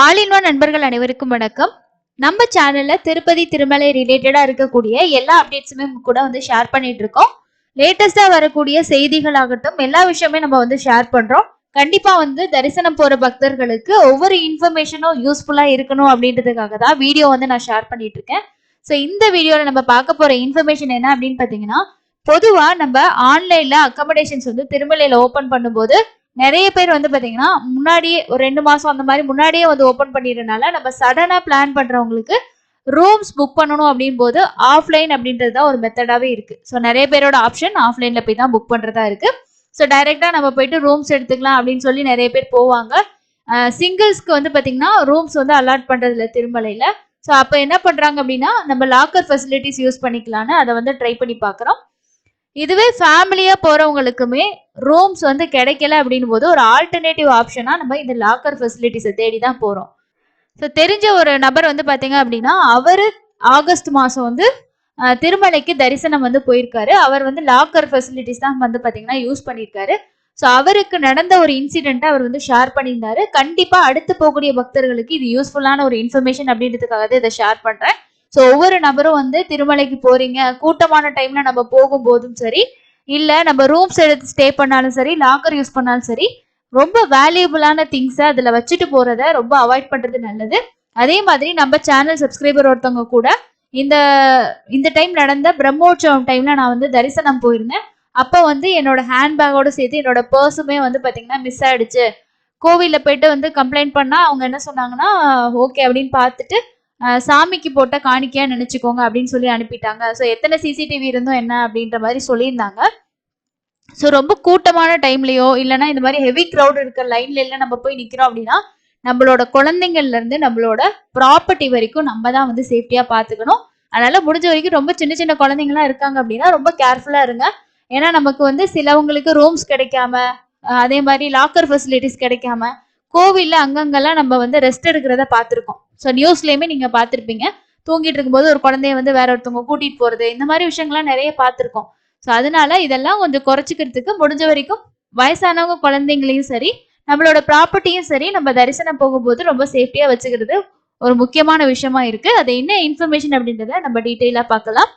All in one நண்பர்கள் அனைவருக்கும் வணக்கம். நம்ம சேனல்ல திருப்பதி திருமலை ரிலேட்டடா இருக்கக்கூடிய எல்லா அப்டேட்ஸுமே கூட வந்து ஷேர் பண்ணிட்டு இருக்கோம். லேட்டஸ்டா வரக்கூடிய செய்திகள் ஆகட்டும் எல்லா விஷயமே நம்ம வந்து ஷேர் பண்றோம். கண்டிப்பா வந்து தரிசனம் போற பக்தர்களுக்கு ஒவ்வொரு இன்ஃபர்மேஷனும் யூஸ்ஃபுல்லா இருக்கணும் அப்படின்றதுக்காக தான் வீடியோ வந்து நான் ஷேர் பண்ணிட்டு இருக்கேன். ஸோ இந்த வீடியோல நம்ம பார்க்க போற இன்ஃபர்மேஷன் என்ன அப்படின்னு பாத்தீங்கன்னா, பொதுவா நம்ம ஆன்லைன்ல அக்கமடேஷன்ஸ் வந்து திருமலையில ஓபன் பண்ணும்போது நிறைய பேர் வந்து பாத்தீங்கன்னா முன்னாடியே ஒரு 2 மாசம் அந்த மாதிரி முன்னாடியே வந்து ஓபன் பண்ணிடுறதுனால நம்ம சடனா பிளான் பண்றவங்களுக்கு ரூம்ஸ் புக் பண்ணணும் அப்படின் போது ஆஃப்லைன் அப்படின்றது தான் ஒரு மெத்தடாவே இருக்கு. ஸோ நிறைய பேரோட ஆப்ஷன் ஆஃப்லைன்ல போய் தான் புக் பண்றதா இருக்கு. ஸோ டைரக்டா நம்ம போயிட்டு ரூம்ஸ் எடுத்துக்கலாம் அப்படின்னு சொல்லி நிறைய பேர் போவாங்க. சிங்கிள்ஸ்க்கு வந்து பாத்தீங்கன்னா ரூம்ஸ் வந்து அலாட் பண்றது இல்லை திருமலையில. ஸோ அப்ப என்ன பண்றாங்க அப்படின்னா நம்ம லாக்கர் ஃபெசிலிட்டிஸ் யூஸ் பண்ணிக்கலான்னு அதை வந்து ட்ரை பண்ணி பாக்குறோம். இதுவே ஃபேமிலியா போறவங்களுக்குமே ரூம்ஸ் வந்து கிடைக்கல அப்படின் போது ஒரு ஆல்டர்னேட்டிவ் ஆப்ஷனா நம்ம இந்த லாக்கர் ஃபெசிலிட்டிஸை தேடி தான் போறோம். ஸோ தெரிஞ்ச ஒரு நபர் வந்து பாத்தீங்க அப்படின்னா அவரு ஆகஸ்ட் மாசம் வந்து திருமலைக்கு தரிசனம் வந்து போயிருக்காரு. அவர் வந்து லாக்கர் ஃபெசிலிட்டிஸ் தான் வந்து பாத்தீங்கன்னா யூஸ் பண்ணியிருக்காரு. ஸோ அவருக்கு நடந்த ஒரு இன்சிடென்ட்டை அவர் வந்து ஷேர் பண்ணியிருந்தாரு. கண்டிப்பா அடுத்து போகக்கூடிய பக்தர்களுக்கு இது யூஸ்ஃபுல்லான ஒரு இன்ஃபர்மேஷன் அப்படின்றதுக்காக தான் இதை ஷேர் பண்றேன். ஸோ ஒவ்வொரு நபரும் வந்து திருமலைக்கு போறீங்க கூட்டமான டைம்ல நம்ம போகும்போதும் சரி இல்ல நம்ம ரூம்ஸ் எடுத்து ஸ்டே பண்ணாலும் சரி லாக்கர் யூஸ் பண்ணாலும் சரி ரொம்ப வேல்யூபிளான திங்ஸை அதுல வச்சுட்டு போறத ரொம்ப அவாய்ட் பண்றது நல்லது. அதே மாதிரி நம்ம சேனல் சப்ஸ்கிரைபர் ஒருத்தவங்க கூட இந்த இந்த டைம் நடந்த பிரம்மோற்சவம் டைம்ல நான் வந்து தரிசனம் போயிருந்தேன். அப்ப வந்து என்னோட ஹேண்ட்பேக்கோட சேர்த்து என்னோட பர்ஸுமே வந்து பாத்தீங்கன்னா மிஸ் ஆயிடுச்சு. கோவில்ல போயிட்டு வந்து கம்ப்ளைண்ட் பண்ணா அவங்க என்ன சொன்னாங்கன்னா ஓகே அப்படின்னு பார்த்துட்டு சாமிக்கு போட்ட காணிக்கையா நினைச்சுக்கோங்க அப்படின்னு சொல்லி அனுப்பிட்டாங்க. ஸோ எத்தனை சிசிடிவி இருந்தும் என்ன அப்படின்ற மாதிரி சொல்லியிருந்தாங்க. ஸோ ரொம்ப கூட்டமான டைம்லயோ இல்லைன்னா இந்த மாதிரி ஹெவி க்ரௌட் இருக்க லைன்ல எல்லாம் நம்ம போய் நிக்கிறோம் அப்படின்னா நம்மளோட குழந்தைங்கள்ல இருந்து நம்மளோட ப்ராப்பர்ட்டி வரைக்கும் நம்ம தான் வந்து சேஃப்டியா பாத்துக்கணும். அதனால முடிஞ்ச வரைக்கும் ரொம்ப சின்ன சின்ன குழந்தைங்கலாம் இருக்காங்க அப்படின்னா ரொம்ப கேர்ஃபுல்லா இருங்க. ஏன்னா நமக்கு வந்து சிலவங்களுக்கு ரூம்ஸ் கிடைக்காம அதே மாதிரி லாக்கர் ஃபெசிலிட்டிஸ் கிடைக்காம கோவில்ல அங்கங்கெல்லாம் நம்ம வந்து ரெஸ்ட் எடுக்கிறத பார்த்துருக்கோம். ஸோ நியூஸ்லயுமே நீங்க பார்த்துருப்பீங்க. தூங்கிட்டு இருக்கும்போது ஒரு குழந்தைய வந்து வேற ஒருத்தவங்க கூட்டிட்டு போறது இந்த மாதிரி விஷயங்கள்லாம் நிறைய பார்த்துருக்கோம். ஸோ அதனால இதெல்லாம் கொஞ்சம் குறைச்சிக்கிறதுக்கு முடிஞ்ச வரைக்கும் வயசானவங்க குழந்தைங்களையும் சரி நம்மளோட ப்ராப்பர்ட்டியும் சரி நம்ம தரிசனம் போகும்போது ரொம்ப சேஃப்டியா வச்சுக்கிறது ஒரு முக்கியமான விஷயமா இருக்கு. அது என்ன இன்ஃபர்மேஷன் அப்படின்றத நம்ம டீட்டெயிலா பார்க்கலாம்.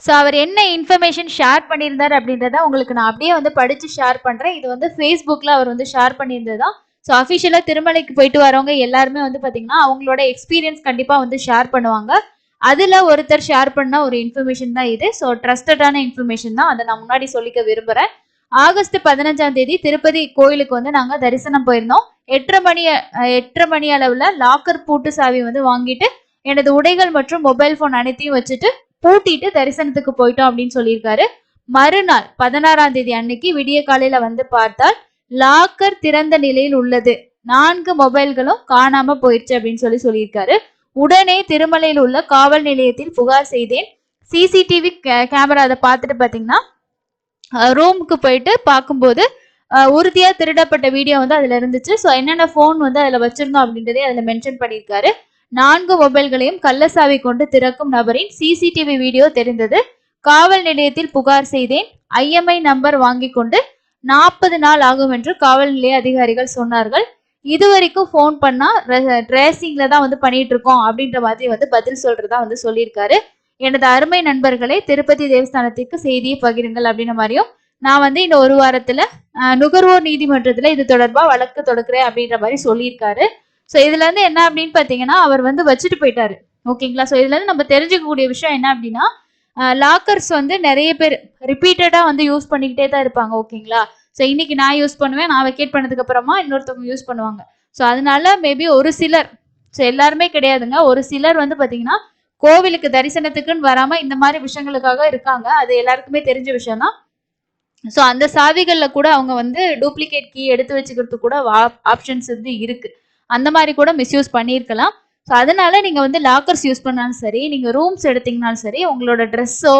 ஸோ அவர் என்ன இன்ஃபர்மேஷன் ஷேர் பண்ணியிருந்தார் அப்படின்றத உங்களுக்கு நான் அப்படியே வந்து படிச்சு ஷேர் பண்றேன். இது வந்து ஃபேஸ்புக்ல அவர் வந்து ஷேர் பண்ணியிருந்தது தான். ஸோ அஃபிஷியலா திருமலைக்கு போயிட்டு வரவங்க எல்லாருமே வந்து பாத்தீங்கன்னா அவங்களோட எக்ஸ்பீரியன்ஸ் கண்டிப்பா வந்து ஷேர் பண்ணுவாங்க. அதுல ஒருத்தர் ஷேர் பண்ண ஒரு இன்ஃபர்மேஷன் தான் இது. ஸோ ட்ரஸ்டடான இன்ஃபர்மேஷன் தான். அதை நான் முன்னாடி சொல்லிக்க விரும்புறேன். ஆகஸ்ட் 15ஆம் தேதி திருப்பதி கோயிலுக்கு வந்து நாங்க தரிசனம் போயிருந்தோம். 8:30 மணி அளவுல லாக்கர் பூட்டு சாவி வந்து வாங்கிட்டு எனது உடைகள் மற்றும் மொபைல் போன் அனைத்தையும் வச்சுட்டு பூட்டிட்டு தரிசனத்துக்கு போயிட்டோம் அப்படின்னு சொல்லியிருக்காரு. மறுநாள் 16ஆம் தேதி அன்னைக்கு விடிய காலையில வந்து பார்த்தால் லாக்கர் திறந்த நிலையில் உள்ளது. 4 மொபைல்களும் காணாம போயிடுச்சு அப்படின்னு சொல்லியிருக்காரு. உடனே திருமலையில் உள்ள காவல் நிலையத்தில் புகார் செய்தேன். சிசிடிவி கேமரா அதை பார்த்துட்டு பாத்தீங்கன்னா ரூமுக்கு போயிட்டு பார்க்கும்போது உறுதியா திருடப்பட்ட வீடியோ வந்து அதுல இருந்துச்சு. ஸோ என்னென்ன போன் வந்து அதுல வச்சிருந்தோம் அப்படின்றதே அதுல மென்ஷன் பண்ணியிருக்காரு. 4 மொபைல்களையும் கள்ளசாவி கொண்டு திறக்கும் நபரின் சிசிடிவி வீடியோ தெரிந்தது. காவல் நிலையத்தில் புகார் செய்தேன். ஐஎம்ஐ நம்பர் வாங்கி கொண்டு 40 நாள் ஆகும் என்று காவல் நிலைய அதிகாரிகள் சொன்னார்கள். இதுவரைக்கும் போன் பண்ணா ட்ரேசிங்ல தான் வந்து பண்ணிட்டு இருக்கோம் அப்படின்ற மாதிரி வந்து பதில் சொல்றதா வந்து சொல்லியிருக்காரு. எனது அருமை நண்பர்களை திருப்பதி தேவஸ்தானத்திற்கு செய்தியை பகிருங்கள் அப்படின்ற மாதிரியும் நான் வந்து இந்த ஒரு வாரத்துல நுகர்வோர் நீதிமன்றத்துல இது தொடர்பா வழக்கு தொடுக்கிறேன் அப்படின்ற மாதிரி சொல்லியிருக்காரு. ஸோ இதுல இருந்து என்ன அப்படின்னு பாத்தீங்கன்னா அவர் வந்து வச்சுட்டு போயிட்டாரு. ஓகேங்களா. ஸோ இதுல இருந்து நம்ம தெரிஞ்சுக்கக்கூடிய விஷயம் என்ன அப்படின்னா லாக்கர்ஸ் வந்து நிறைய பேர் ரிப்பீட்டடா வந்து யூஸ் பண்ணிக்கிட்டே தான் இருப்பாங்க. ஓகேங்களா. ஸோ இன்னைக்கு நான் யூஸ் பண்ணுவேன், நான் வெக்கேட் பண்ணதுக்கு அப்புறமா இன்னொருத்தவங்க யூஸ் பண்ணுவாங்க. ஸோ அதனால மேபி ஒரு சிலர், ஸோ எல்லாருமே கிடையாதுங்க, ஒரு சிலர் வந்து பாத்தீங்கன்னா கோவிலுக்கு தரிசனத்துக்குன்னு வராம இந்த மாதிரி விஷயங்களுக்காக இருக்காங்க. அது எல்லாருக்குமே தெரிஞ்ச விஷயம் தான். ஸோ அந்த சாவிகள்ல கூட அவங்க வந்து டூப்ளிகேட் கீ எடுத்து வச்சுக்கிறதுக்கு கூட ஆப்ஷன்ஸ் வந்து இருக்கு. அந்த மாதிரி கூட மிஸ்யூஸ் பண்ணியிருக்கலாம். ஸோ அதனால நீங்க வந்து லாக்கர்ஸ் யூஸ் பண்ணாலும் சரி நீங்க ரூம்ஸ் எடுத்தீங்கனாலும் சரி உங்களோட ட்ரெஸ்ஸோ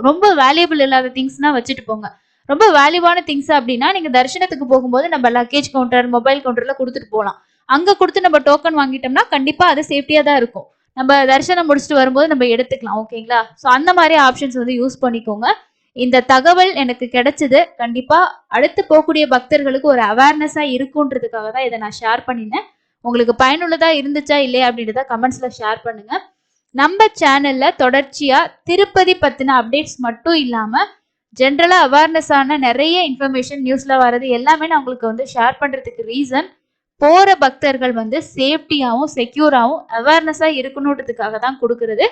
ரொம்ப வேல்யூபிள் இல்லாத திங்ஸ்னா வச்சுட்டு போங்க. ரொம்ப வேல்யூவான திங்ஸ் அப்படின்னா நீங்க தரிசனத்துக்கு போகும்போது நம்ம லக்கேஜ் கவுண்டர் மொபைல் கவுண்டர்ல கொடுத்துட்டு போகலாம். அங்க கொடுத்து நம்ம டோக்கன் வாங்கிட்டோம்னா கண்டிப்பா அது சேஃப்டியா தான் இருக்கும். நம்ம தரிசனம் முடிச்சுட்டு வரும்போது நம்ம எடுத்துக்கலாம். ஓகேங்களா. ஸோ அந்த மாதிரி ஆப்ஷன்ஸ் வந்து யூஸ் பண்ணிக்கோங்க. இந்த தகவல் எனக்கு கிடைச்சது கண்டிப்பா அடுத்து போகக்கூடிய பக்தர்களுக்கு ஒரு அவேர்னஸா இருக்குன்றதுக்காக தான் இதை நான் ஷேர் பண்ணினேன். உங்களுக்கு பயனுள்ளதா இருந்துச்சா இல்லையா அப்படின்றத கமெண்ட்ஸ்ல ஷேர் பண்ணுங்க. நம்ம சேனல்ல தொடர்ச்சியா திருப்பதி பத்தின அப்டேட்ஸ் மட்டும் இல்லாம ஜென்ரலா அவேர்னஸ் ஆன நிறைய இன்ஃபர்மேஷன் நியூஸ்ல வர்றது எல்லாமே நான் உங்களுக்கு வந்து ஷேர் பண்றதுக்கு ரீசன் போற பக்தர்கள் வந்து சேஃப்டியாவும் செக்யூராவும் அவேர்னஸா இருக்கணுன்றதுக்காக தான் கொடுக்கறது.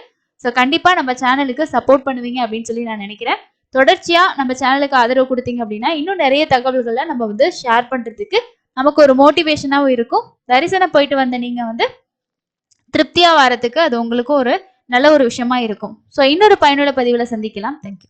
ஸோ கண்டிப்பா நம்ம சேனலுக்கு சப்போர்ட் பண்ணுவீங்க அப்படின்னு சொல்லி நான் நினைக்கிறேன். தொடர்ச்சியா நம்ம சேனலுக்கு ஆதரவு கொடுத்தீங்க அப்படின்னா இன்னும் நிறைய தகவல்களை நம்ம வந்து ஷேர் பண்றதுக்கு நமக்கு ஒரு மோட்டிவேஷனாகவும் இருக்கும். தரிசனம் போயிட்டு வந்த நீங்க வந்து திருப்தியா வரதுக்கு அது உங்களுக்கு ஒரு நல்ல ஒரு விஷயமா இருக்கும். ஸோ இன்னொரு பயனுள்ள பதிவுல சந்திக்கலாம். தேங்க்யூ.